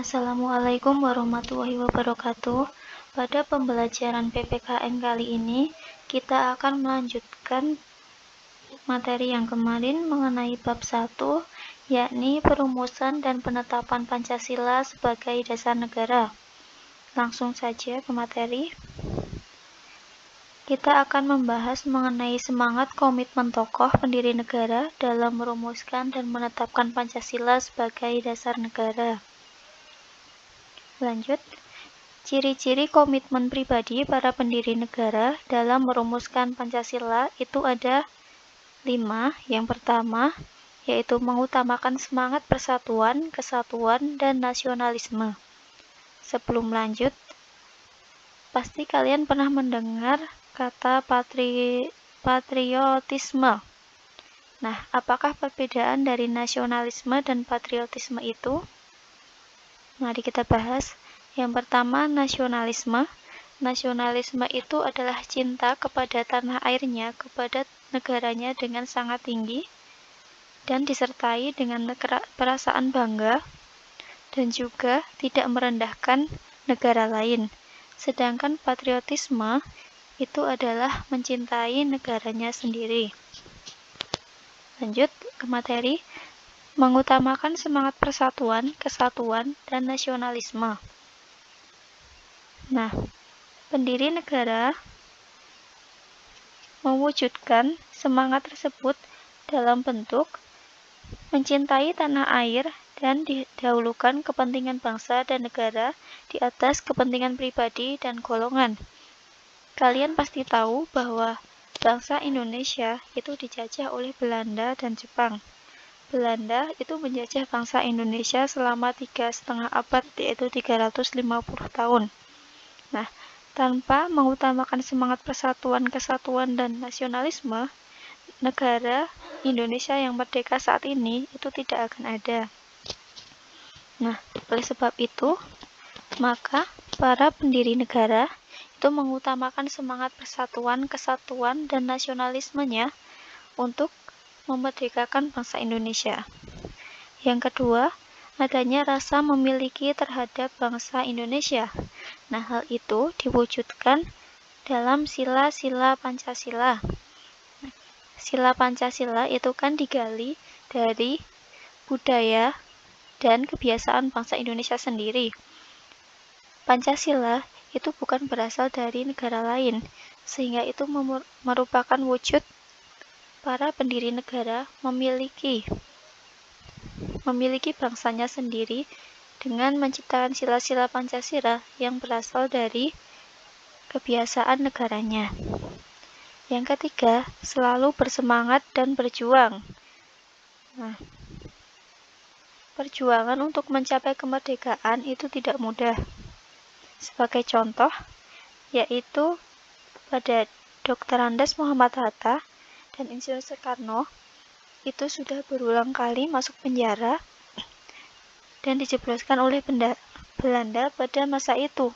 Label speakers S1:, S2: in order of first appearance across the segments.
S1: Assalamualaikum warahmatullahi wabarakatuh. Pada pembelajaran PPKN kali ini, kita akan melanjutkan materi yang kemarin mengenai bab 1, yakni perumusan dan penetapan Pancasila sebagai dasar negara. Langsung saja ke materi. Kita akan membahas mengenai semangat komitmen tokoh pendiri negara dalam merumuskan dan menetapkan Pancasila sebagai dasar negara. Lanjut. Ciri-ciri komitmen pribadi para pendiri negara dalam merumuskan Pancasila itu ada 5. Yang pertama, yaitu mengutamakan semangat persatuan, kesatuan, dan nasionalisme. Sebelum lanjut, pasti kalian pernah mendengar kata patriotisme. Nah, apakah perbedaan dari nasionalisme dan patriotisme itu? Mari kita bahas. Yang pertama, nasionalisme. Nasionalisme itu adalah cinta kepada tanah airnya, kepada negaranya dengan sangat tinggi, dan disertai dengan perasaan bangga, dan juga tidak merendahkan negara lain. Sedangkan patriotisme itu adalah mencintai negaranya sendiri. Lanjut ke materi. Mengutamakan semangat persatuan, kesatuan, dan nasionalisme. Nah, pendiri negara mewujudkan semangat tersebut dalam bentuk mencintai tanah air dan didahulukan kepentingan bangsa dan negara di atas kepentingan pribadi dan golongan. Kalian pasti tahu bahwa bangsa Indonesia itu dijajah oleh Belanda dan Jepang. Belanda itu menjajah bangsa Indonesia selama 3,5 abad, yaitu 350 tahun. Nah, tanpa mengutamakan semangat persatuan, kesatuan, dan nasionalisme, negara Indonesia yang merdeka saat ini itu tidak akan ada. Nah, oleh sebab itu, maka para pendiri negara itu mengutamakan semangat persatuan, kesatuan, dan nasionalismenya untuk memerdekakan bangsa Indonesia. Yang kedua, adanya rasa memiliki terhadap bangsa Indonesia. Nah, hal itu diwujudkan dalam sila-sila Pancasila. Sila Pancasila itu kan digali dari budaya dan kebiasaan bangsa Indonesia sendiri. Pancasila itu bukan berasal dari negara lain, sehingga itu merupakan wujud para pendiri negara memiliki bangsanya sendiri dengan menciptakan sila-sila Pancasila yang berasal dari kebiasaan negaranya. Yang ketiga, selalu bersemangat dan berjuang. Nah, perjuangan untuk mencapai kemerdekaan itu tidak mudah. Sebagai contoh, yaitu pada Dr. Andes Muhammad Hatta dan Insinyur Soekarno itu sudah berulang kali masuk penjara dan dijebloskan oleh Belanda pada masa itu.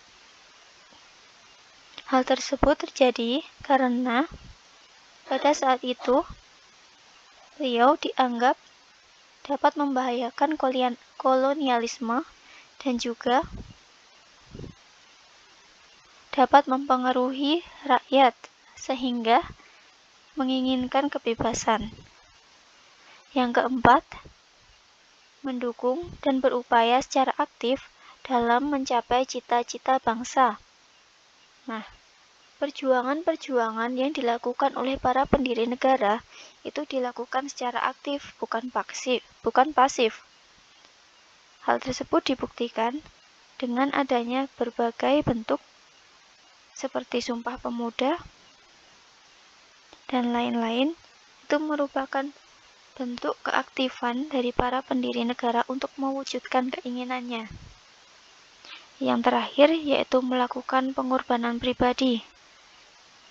S1: Hal tersebut terjadi karena pada saat itu beliau dianggap dapat membahayakan kolonialisme dan juga dapat mempengaruhi rakyat sehingga menginginkan kebebasan. Yang keempat, mendukung dan berupaya secara aktif dalam mencapai cita-cita bangsa. Nah, perjuangan-perjuangan yang dilakukan oleh para pendiri negara itu dilakukan secara aktif, bukan pasif. Hal tersebut dibuktikan dengan adanya berbagai bentuk seperti Sumpah Pemuda dan lain-lain. Itu merupakan bentuk keaktifan dari para pendiri negara untuk mewujudkan keinginannya. Yang terakhir yaitu melakukan pengorbanan pribadi.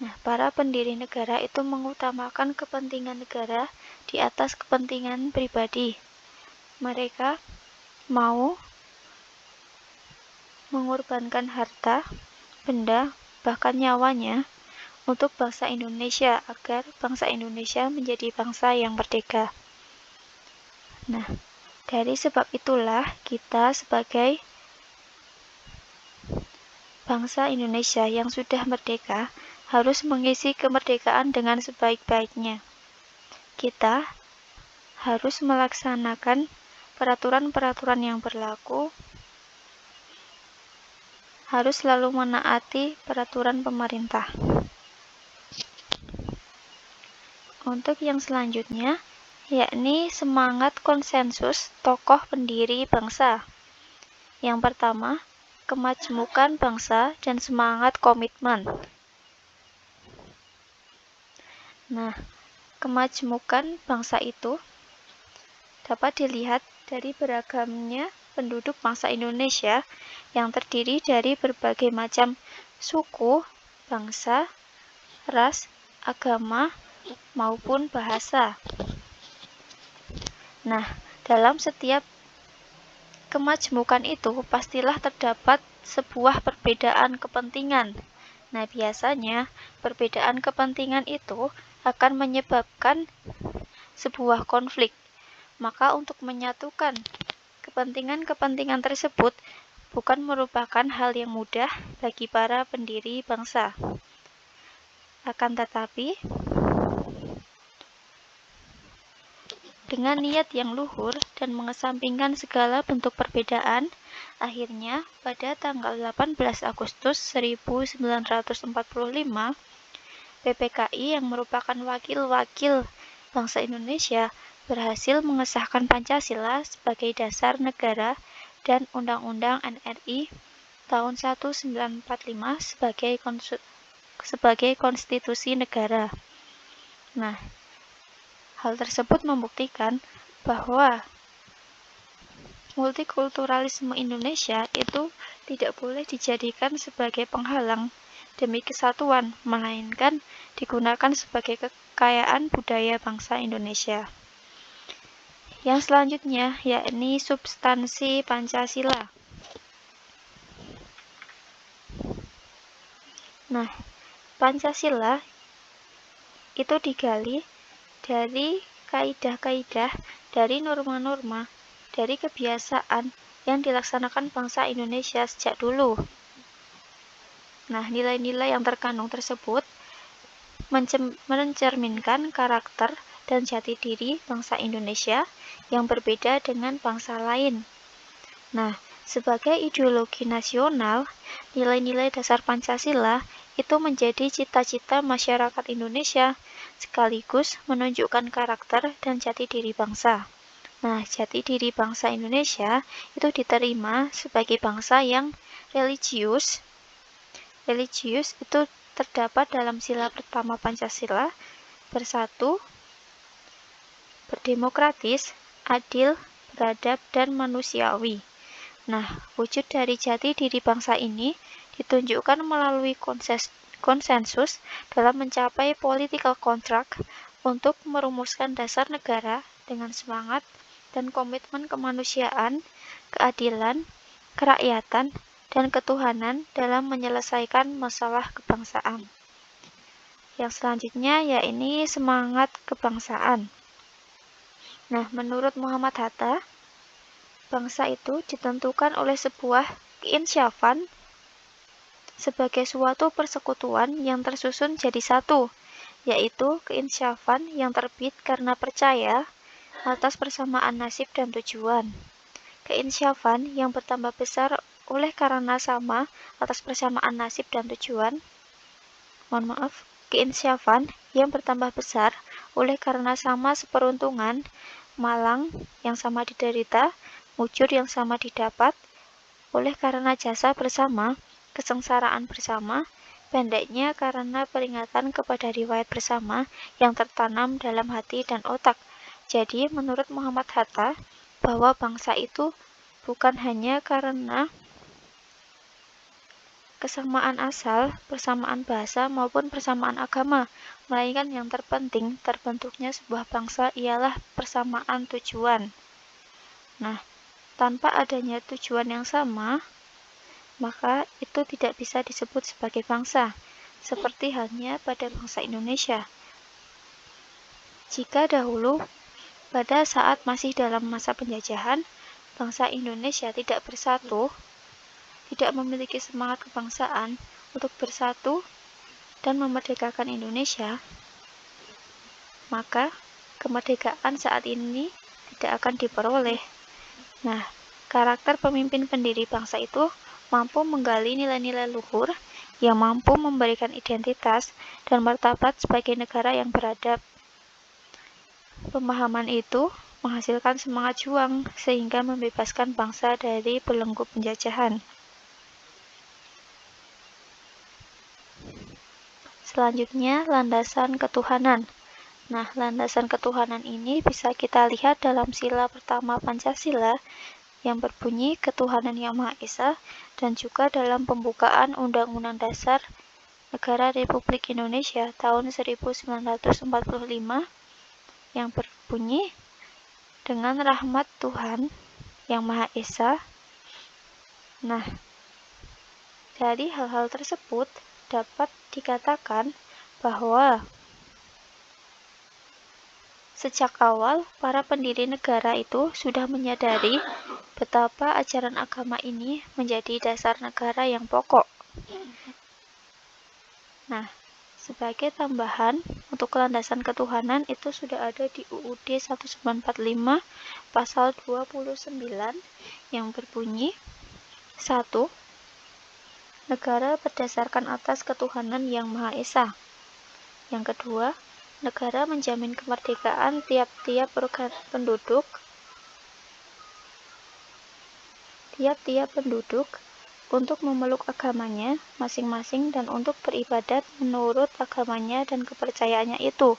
S1: Nah, para pendiri negara itu mengutamakan kepentingan negara di atas kepentingan pribadi. Mereka mau mengorbankan harta, benda, bahkan nyawanya untuk bangsa Indonesia agar bangsa Indonesia menjadi bangsa yang merdeka. Nah, dari sebab itulah kita sebagai bangsa Indonesia yang sudah merdeka harus mengisi kemerdekaan dengan sebaik-baiknya. Kita harus melaksanakan peraturan-peraturan yang berlaku, harus selalu menaati peraturan pemerintah. Untuk yang selanjutnya, yakni semangat konsensus tokoh pendiri bangsa. Yang pertama, kemajemukan bangsa dan semangat komitmen. Nah, kemajemukan bangsa itu dapat dilihat dari beragamnya penduduk bangsa Indonesia yang terdiri dari berbagai macam suku, bangsa, ras, agama, maupun bahasa. Nah, dalam setiap kemajemukan itu pastilah terdapat sebuah perbedaan kepentingan. Nah, biasanya perbedaan kepentingan itu akan menyebabkan sebuah konflik. Maka untuk menyatukan kepentingan-kepentingan tersebut bukan merupakan hal yang mudah bagi para pendiri bangsa. Akan tetapi, dengan niat yang luhur dan mengesampingkan segala bentuk perbedaan, akhirnya pada tanggal 18 Agustus 1945, PPKI yang merupakan wakil-wakil bangsa Indonesia berhasil mengesahkan Pancasila sebagai dasar negara dan Undang-Undang NRI tahun 1945 sebagai konstitusi negara. Nah, hal tersebut membuktikan bahwa multikulturalisme Indonesia itu tidak boleh dijadikan sebagai penghalang demi kesatuan, melainkan digunakan sebagai kekayaan budaya bangsa Indonesia. Yang selanjutnya yakni substansi Pancasila. Nah, Pancasila itu digali dari kaidah-kaidah, dari norma-norma, dari kebiasaan yang dilaksanakan bangsa Indonesia sejak dulu. Nah, nilai-nilai yang terkandung tersebut mencerminkan karakter dan jati diri bangsa Indonesia yang berbeda dengan bangsa lain. Nah, sebagai ideologi nasional, nilai-nilai dasar Pancasila itu menjadi cita-cita masyarakat Indonesia, sekaligus menunjukkan karakter dan jati diri bangsa. Nah, jati diri bangsa Indonesia itu diterima sebagai bangsa yang religius. Religius itu terdapat dalam sila pertama Pancasila, bersatu, berdemokratis, adil, beradab, dan manusiawi. Nah, wujud dari jati diri bangsa ini ditunjukkan melalui konsensus dalam mencapai political contract untuk merumuskan dasar negara dengan semangat dan komitmen kemanusiaan, keadilan, kerakyatan, dan ketuhanan dalam menyelesaikan masalah kebangsaan. Yang selanjutnya yakni semangat kebangsaan. Nah, menurut Muhammad Hatta, bangsa itu ditentukan oleh sebuah keinsyafan sebagai suatu persekutuan yang tersusun jadi satu, yaitu keinsyafan yang terbit karena percaya atas persamaan nasib dan tujuan. Keinsyafan yang bertambah besar oleh karena sama atas persamaan nasib dan tujuan. Keinsyafan yang bertambah besar oleh karena sama seperuntungan, malang yang sama diderita, mujur yang sama didapat, oleh karena jasa bersama, kesengsaraan bersama, pendeknya karena peringatan kepada riwayat bersama yang tertanam dalam hati dan otak. Jadi, menurut Muhammad Hatta, bahwa bangsa itu bukan hanya karena kesamaan asal, persamaan bahasa, maupun persamaan agama, melainkan yang terpenting terbentuknya sebuah bangsa ialah persamaan tujuan. Nah, tanpa adanya tujuan yang sama, maka itu tidak bisa disebut sebagai bangsa, seperti halnya pada bangsa Indonesia. Jika dahulu, pada saat masih dalam masa penjajahan, bangsa Indonesia tidak bersatu, tidak memiliki semangat kebangsaan untuk bersatu dan memerdekakan Indonesia, maka kemerdekaan saat ini tidak akan diperoleh. Nah, karakter pemimpin pendiri bangsa itu mampu menggali nilai-nilai luhur yang mampu memberikan identitas dan martabat sebagai negara yang beradab. Pemahaman itu menghasilkan semangat juang sehingga membebaskan bangsa dari belenggu penjajahan. Selanjutnya, landasan ketuhanan. Nah, landasan ketuhanan ini bisa kita lihat dalam sila pertama Pancasila yang berbunyi ketuhanan yang Maha Esa dan juga dalam pembukaan Undang-Undang Dasar Negara Republik Indonesia tahun 1945 yang berbunyi dengan rahmat Tuhan yang Maha Esa. Nah, dari hal-hal tersebut dapat dikatakan bahwa sejak awal para pendiri negara itu sudah menyadari betapa ajaran agama ini menjadi dasar negara yang pokok. Nah, sebagai tambahan untuk landasan ketuhanan itu sudah ada di UUD 1945 pasal 29 yang berbunyi 1. Negara berdasarkan atas ketuhanan yang Maha Esa. Yang kedua, negara menjamin kemerdekaan tiap-tiap penduduk untuk memeluk agamanya masing-masing dan untuk beribadat menurut agamanya dan kepercayaannya itu.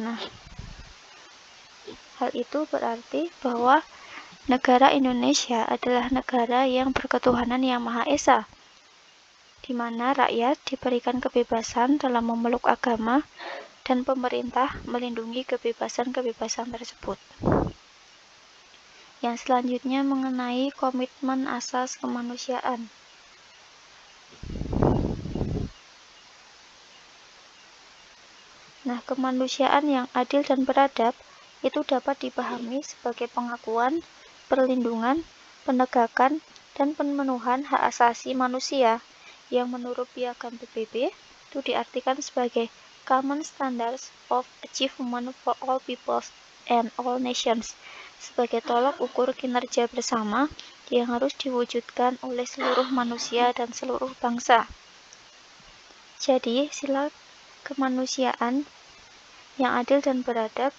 S1: Nah, hal itu berarti bahwa negara Indonesia adalah negara yang berketuhanan yang Maha Esa, di mana rakyat diberikan kebebasan dalam memeluk agama dan pemerintah melindungi kebebasan-kebebasan tersebut. Yang selanjutnya mengenai komitmen asas kemanusiaan. Nah, kemanusiaan yang adil dan beradab itu dapat dipahami sebagai pengakuan, perlindungan, penegakan, dan pemenuhan hak asasi manusia yang menurut Piagam PBB itu diartikan sebagai Common Standards of Achievement for All Peoples and All Nations, sebagai tolok ukur kinerja bersama yang harus diwujudkan oleh seluruh manusia dan seluruh bangsa. Jadi, sila kemanusiaan yang adil dan beradab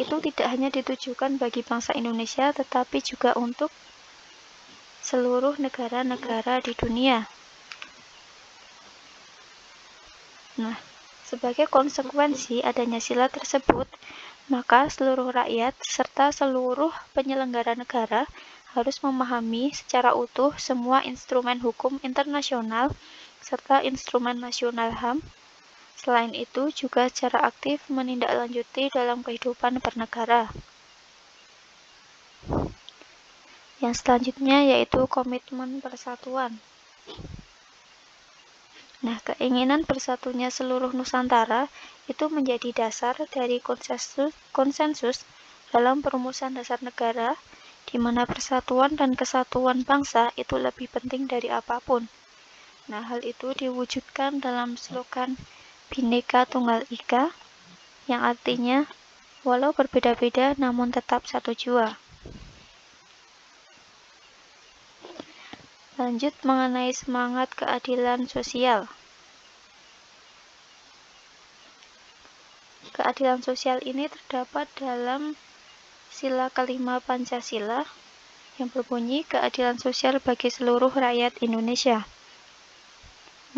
S1: itu tidak hanya ditujukan bagi bangsa Indonesia, tetapi juga untuk seluruh negara-negara di dunia. Nah, sebagai konsekuensi adanya sila tersebut, maka seluruh rakyat serta seluruh penyelenggara negara harus memahami secara utuh semua instrumen hukum internasional serta instrumen nasional HAM. Selain itu, juga secara aktif menindaklanjuti dalam kehidupan bernegara. Yang selanjutnya yaitu komitmen persatuan. Nah, keinginan bersatunya seluruh Nusantara itu menjadi dasar dari konsensus dalam perumusan dasar negara, di mana persatuan dan kesatuan bangsa itu lebih penting dari apapun. Nah, hal itu diwujudkan dalam slogan Bhinneka Tunggal Ika, yang artinya walau berbeda-beda namun tetap satu jua. Lanjut mengenai semangat keadilan sosial. Keadilan sosial ini terdapat dalam sila kelima Pancasila yang berbunyi keadilan sosial bagi seluruh rakyat Indonesia.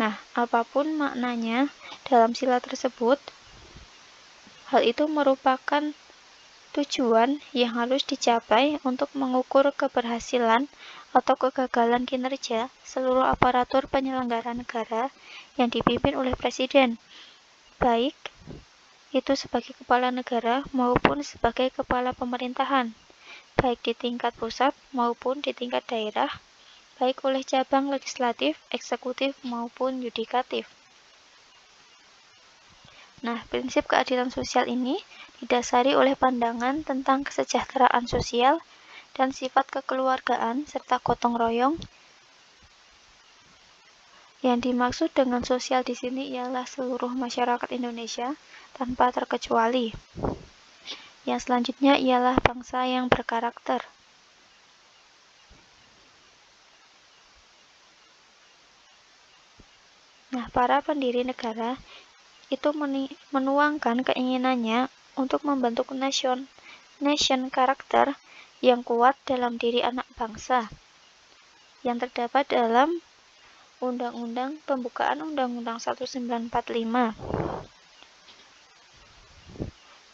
S1: Nah, apapun maknanya dalam sila tersebut, hal itu merupakan tujuan yang harus dicapai untuk mengukur keberhasilan atau kegagalan kinerja seluruh aparatur penyelenggara negara yang dipimpin oleh Presiden, baik itu sebagai kepala negara maupun sebagai kepala pemerintahan, baik di tingkat pusat maupun di tingkat daerah, baik oleh cabang legislatif, eksekutif maupun yudikatif. Nah, prinsip keadilan sosial ini didasari oleh pandangan tentang kesejahteraan sosial dan sifat kekeluargaan serta gotong royong. Yang dimaksud dengan sosial di sini ialah seluruh masyarakat Indonesia tanpa terkecuali. Yang selanjutnya ialah bangsa yang berkarakter. Nah, para pendiri negara itu menuangkan keinginannya untuk membentuk nation karakter yang kuat dalam diri anak bangsa yang terdapat dalam Undang-Undang Pembukaan Undang-Undang 1945.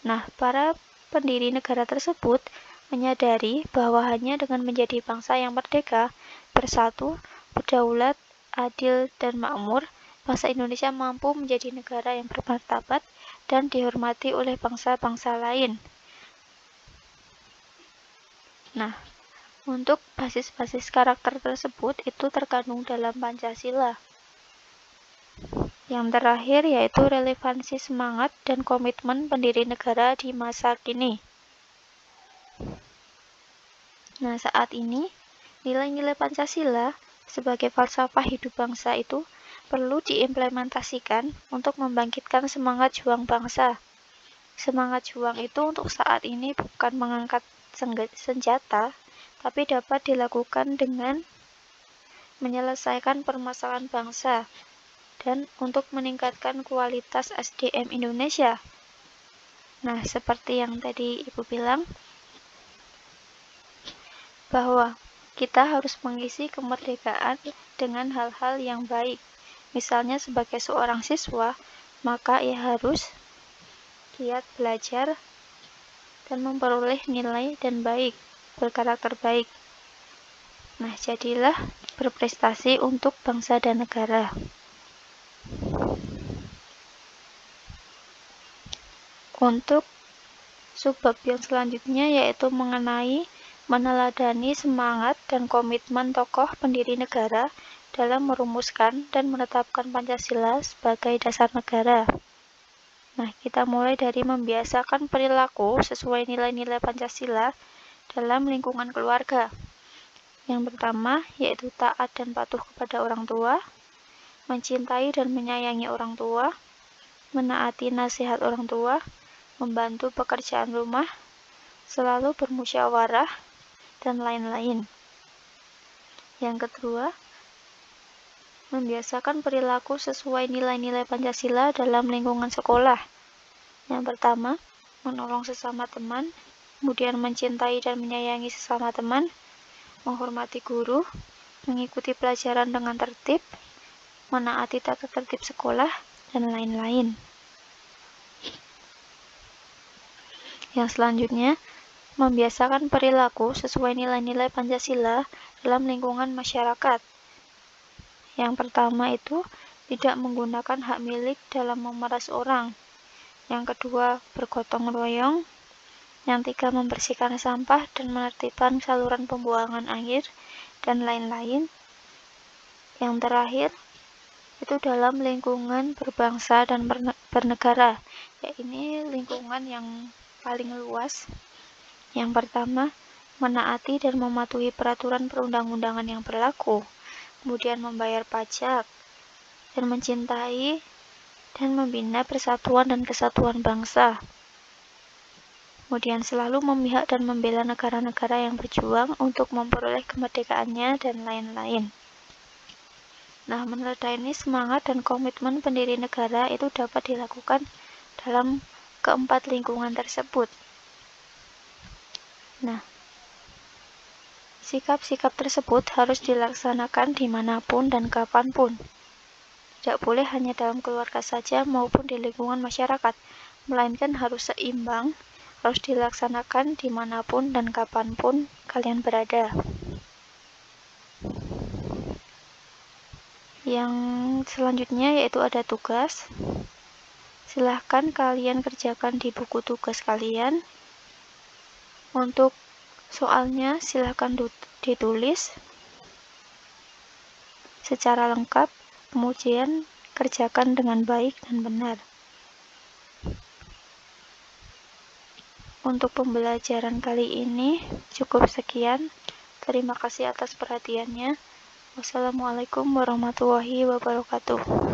S1: Nah, para pendiri negara tersebut menyadari bahwa hanya dengan menjadi bangsa yang merdeka, bersatu, berdaulat, adil, dan makmur, bangsa Indonesia mampu menjadi negara yang bermartabat dan dihormati oleh bangsa-bangsa lain. Nah, untuk basis-basis karakter tersebut itu terkandung dalam Pancasila. Yang terakhir yaitu relevansi semangat dan komitmen pendiri negara di masa kini. Nah, saat ini nilai-nilai Pancasila sebagai falsafah hidup bangsa itu perlu diimplementasikan untuk membangkitkan semangat juang bangsa. Semangat juang itu untuk saat ini bukan mengangkat senjata, tapi dapat dilakukan dengan menyelesaikan permasalahan bangsa dan untuk meningkatkan kualitas SDM Indonesia. Nah, seperti yang tadi Ibu bilang, bahwa kita harus mengisi kemerdekaan dengan hal-hal yang baik. Misalnya sebagai seorang siswa, maka ia harus giat belajar dan memperoleh nilai dan baik, berkarakter baik. Nah, jadilah berprestasi untuk bangsa dan negara. Untuk subbab yang selanjutnya yaitu mengenai meneladani semangat dan komitmen tokoh pendiri negara dalam merumuskan dan menetapkan Pancasila sebagai dasar negara. Nah, kita mulai dari membiasakan perilaku sesuai nilai-nilai Pancasila dalam lingkungan keluarga. Yang pertama, yaitu taat dan patuh kepada orang tua, mencintai dan menyayangi orang tua, menaati nasihat orang tua, membantu pekerjaan rumah, selalu bermusyawarah, dan lain-lain. Yang kedua, membiasakan perilaku sesuai nilai-nilai Pancasila dalam lingkungan sekolah. Yang pertama, menolong sesama teman, kemudian mencintai dan menyayangi sesama teman, menghormati guru, mengikuti pelajaran dengan tertib, menaati tata tertib sekolah, dan lain-lain. Yang selanjutnya, membiasakan perilaku sesuai nilai-nilai Pancasila dalam lingkungan masyarakat. Yang pertama itu tidak menggunakan hak milik dalam memeras orang. Yang kedua, bergotong royong. Yang ketiga, membersihkan sampah dan menertibkan saluran pembuangan air, dan lain-lain. Yang terakhir, itu dalam lingkungan berbangsa dan bernegara. Ya, ini lingkungan yang paling luas. Yang pertama, menaati dan mematuhi peraturan perundang-undangan yang berlaku. Kemudian membayar pajak, dan mencintai dan membina persatuan dan kesatuan bangsa. Kemudian selalu memihak dan membela negara-negara yang berjuang untuk memperoleh kemerdekaannya, dan lain-lain. Nah, meneladani semangat dan komitmen pendiri negara itu dapat dilakukan dalam keempat lingkungan tersebut. Nah, sikap-sikap tersebut harus dilaksanakan dimanapun dan kapanpun. Tidak boleh hanya dalam keluarga saja maupun di lingkungan masyarakat, melainkan harus seimbang, harus dilaksanakan dimanapun dan kapanpun kalian berada. Yang selanjutnya yaitu ada tugas. Silahkan kalian kerjakan di buku tugas kalian. Untuk soalnya silahkan ditulis secara lengkap, kemudian kerjakan dengan baik dan benar. Untuk pembelajaran kali ini cukup sekian. Terima kasih atas perhatiannya. Wassalamualaikum warahmatullahi wabarakatuh.